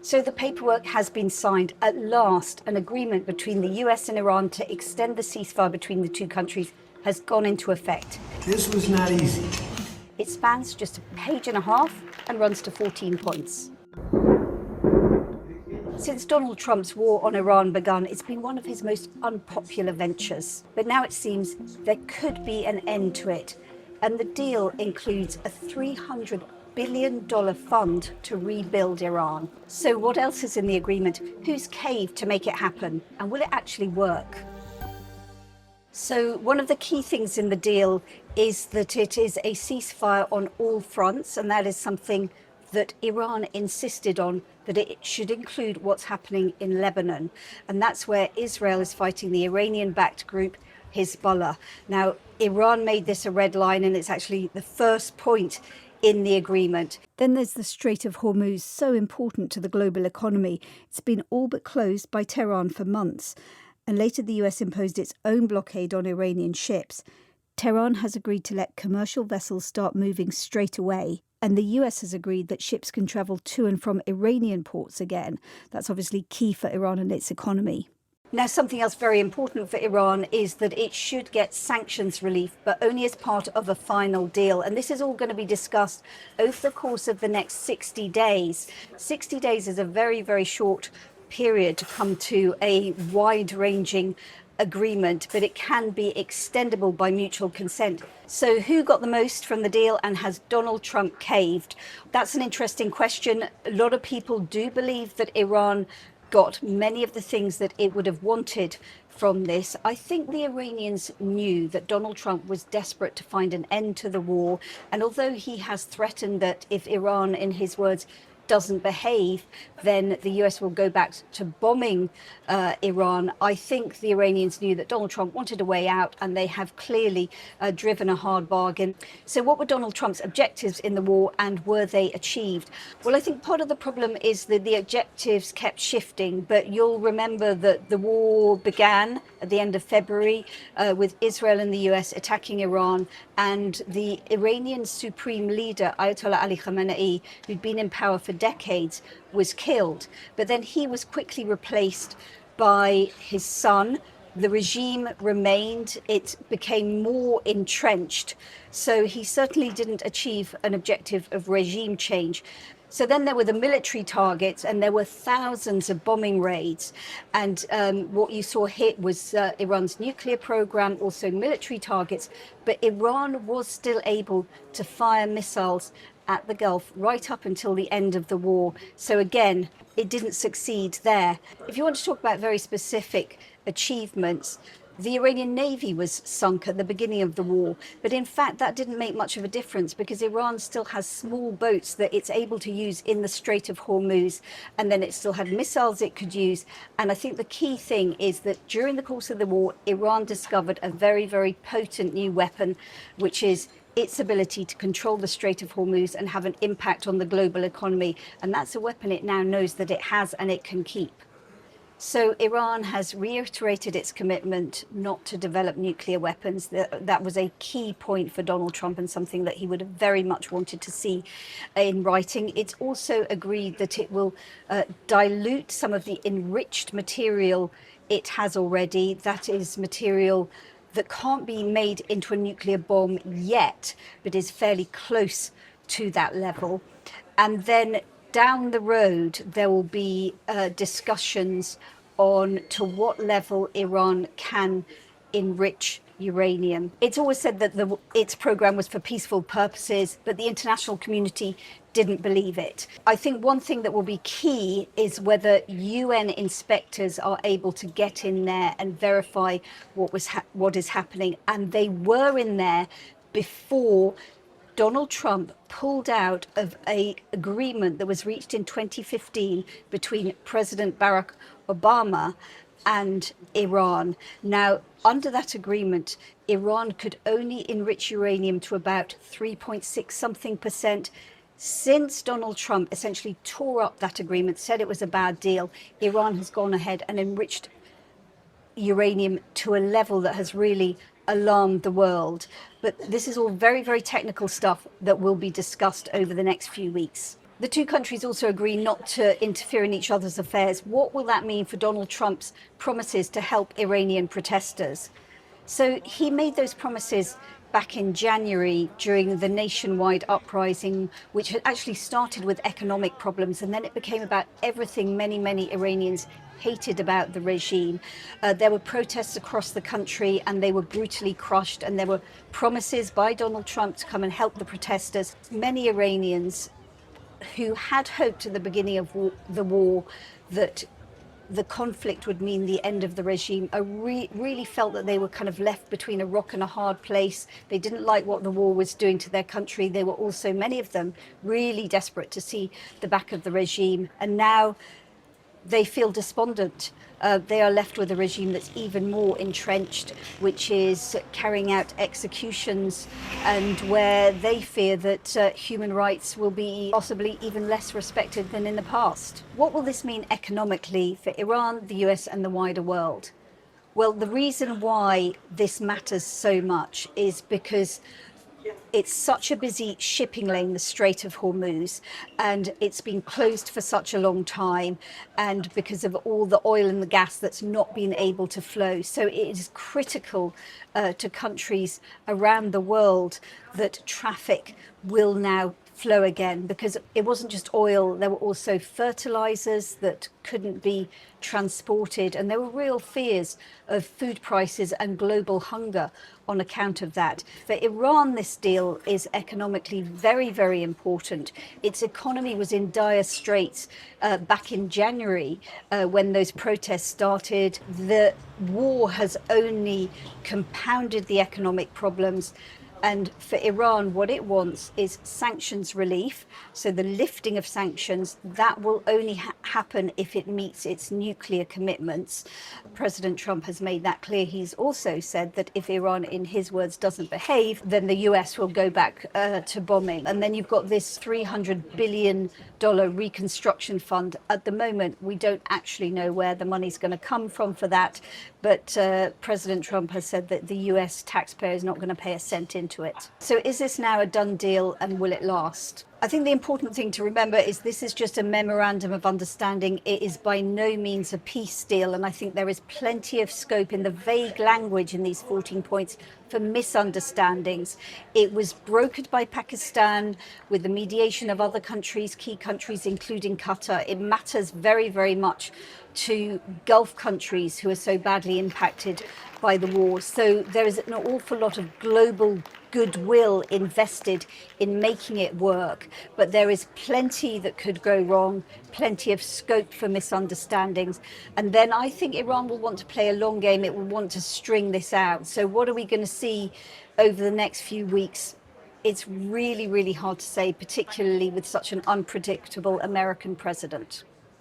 So the paperwork has been signed. At last, an agreement between the US and Iran to extend the ceasefire between the two countries has gone into effect. This was not easy. It spans just a page and a half and runs to 14 points. Since Donald Trump's war on Iran began, it's been one of his most unpopular ventures. But now it seems there could be an end to it. And the deal includes a $300 billion fund to rebuild Iran. So what else is in the agreement? Who's caved to make it happen? And will it actually work? So one of the key things in the deal is that it is a ceasefire on all fronts, and that is something that Iran insisted on, that it should include what's happening in Lebanon. And that's where Israel is fighting the Iranian-backed group Hezbollah. Now, Iran made this a red line, and it's actually the first point in the agreement. Then there's the Strait of Hormuz, so important to the global economy. It's been all but closed by Tehran for months. And later the US imposed its own blockade on Iranian ships. Tehran has agreed to let commercial vessels start moving straight away. And the US has agreed that ships can travel to and from Iranian ports again. That's obviously key for Iran and its economy. Now, something else very important for Iran is that it should get sanctions relief, but only as part of a final deal. And this is all going to be discussed over the course of the next 60 days. 60 days is a very, very short period to come to a wide-ranging agreement, but it can be extendable by mutual consent. So who got the most from the deal, and has Donald Trump caved? That's an interesting question. A lot of people do believe that Iran got many of the things that it would have wanted from this. I think the Iranians knew that Donald Trump was desperate to find an end to the war, and although he has threatened that if Iran, in his words, doesn't behave, then the US will go back to bombing Iran. I think the Iranians knew that Donald Trump wanted a way out, and they have clearly driven a hard bargain. So what were Donald Trump's objectives in the war, and were they achieved? Well, I think part of the problem is that the objectives kept shifting, but you'll remember that the war began at the end of February with Israel and the US attacking Iran, and the Iranian supreme leader, Ayatollah Ali Khamenei, who'd been in power for decades, was killed. But then he was quickly replaced by his son. The regime remained. It became more entrenched. So he certainly didn't achieve an objective of regime change. So then there were the military targets, and there were thousands of bombing raids. And what you saw hit was Iran's nuclear program, also military targets. But Iran was still able to fire missiles at the Gulf right up until the end of the war. So again, it didn't succeed there. If you want to talk about very specific achievements, the Iranian Navy was sunk at the beginning of the war, but in fact that didn't make much of a difference, because Iran still has small boats that it's able to use in the Strait of Hormuz, and then it still had missiles it could use. And I think the key thing is that during the course of the war, Iran discovered a very, very potent new weapon, which is its ability to control the Strait of Hormuz and have an impact on the global economy. And that's a weapon it now knows that it has and it can keep. So Iran has reiterated its commitment not to develop nuclear weapons. That was a key point for Donald Trump, and something that he would have very much wanted to see in writing. It's also agreed that it will dilute some of the enriched material it has already. That is material that can't be made into a nuclear bomb yet, but is fairly close to that level. And then down the road, there will be discussions on to what level Iran can enrich uranium. It's always said that its program was for peaceful purposes, but the international community didn't believe it. I think one thing that will be key is whether UN inspectors are able to get in there and verify what is happening. And they were in there before Donald Trump pulled out of an agreement that was reached in 2015 between President Barack Obama and Iran. Now, under that agreement, Iran could only enrich uranium to about 3.6 something percent. Since Donald Trump essentially tore up that agreement, said it was a bad deal, Iran has gone ahead and enriched uranium to a level that has really alarmed the world. But this is all very, very technical stuff that will be discussed over the next few weeks. The two countries also agree not to interfere in each other's affairs. What will that mean for Donald Trump's promises to help Iranian protesters? So he made those promises back in January during the nationwide uprising, which had actually started with economic problems, and then it became about everything many Iranians hated about the regime. There were protests across the country and they were brutally crushed, and there were promises by Donald Trump to come and help the protesters. Many Iranians who had hoped at the beginning of the war that the conflict would mean the end of the regime, really felt that they were kind of left between a rock and a hard place. They didn't like what the war was doing to their country. They were also, many of them, really desperate to see the back of the regime. And now they feel despondent. They are left with a regime that's even more entrenched, which is carrying out executions, and where they fear that human rights will be possibly even less respected than in the past. What will this mean economically for Iran, the US, and the wider world? Well, the reason why this matters so much is because it's such a busy shipping lane, the Strait of Hormuz, and it's been closed for such a long time, and because of all the oil and the gas that's not been able to flow. So it is critical to countries around the world that traffic will now flow again, because it wasn't just oil, there were also fertilizers that couldn't be transported, and there were real fears of food prices and global hunger on account of that. For Iran, this deal is economically very important. Its economy was in dire straits back in January when those protests started. The war has only compounded the economic problems. And for Iran, what it wants is sanctions relief. So the lifting of sanctions, that will only happen if it meets its nuclear commitments. President Trump has made that clear. He's also said that if Iran, in his words, doesn't behave, then the US will go back to bombing. And then you've got this $300 billion reconstruction fund. At the moment, we don't actually know where the money's going to come from for that. But President Trump has said that the US taxpayer is not going to pay a cent into it. So is this now a done deal, and will it last? I think the important thing to remember is this is just a memorandum of understanding. It is by no means a peace deal, and I think there is plenty of scope in the vague language in these 14 points for misunderstandings. It was brokered by Pakistan with the mediation of other countries, key countries, including Qatar. It matters very much to Gulf countries who are so badly impacted by the war. So there is an awful lot of global goodwill invested in making it work, but there is plenty that could go wrong, plenty of scope for misunderstandings. And then I think Iran will want to play a long game. It will want to string this out. So what are we going to see over the next few weeks? It's really hard to say, particularly with such an unpredictable American president.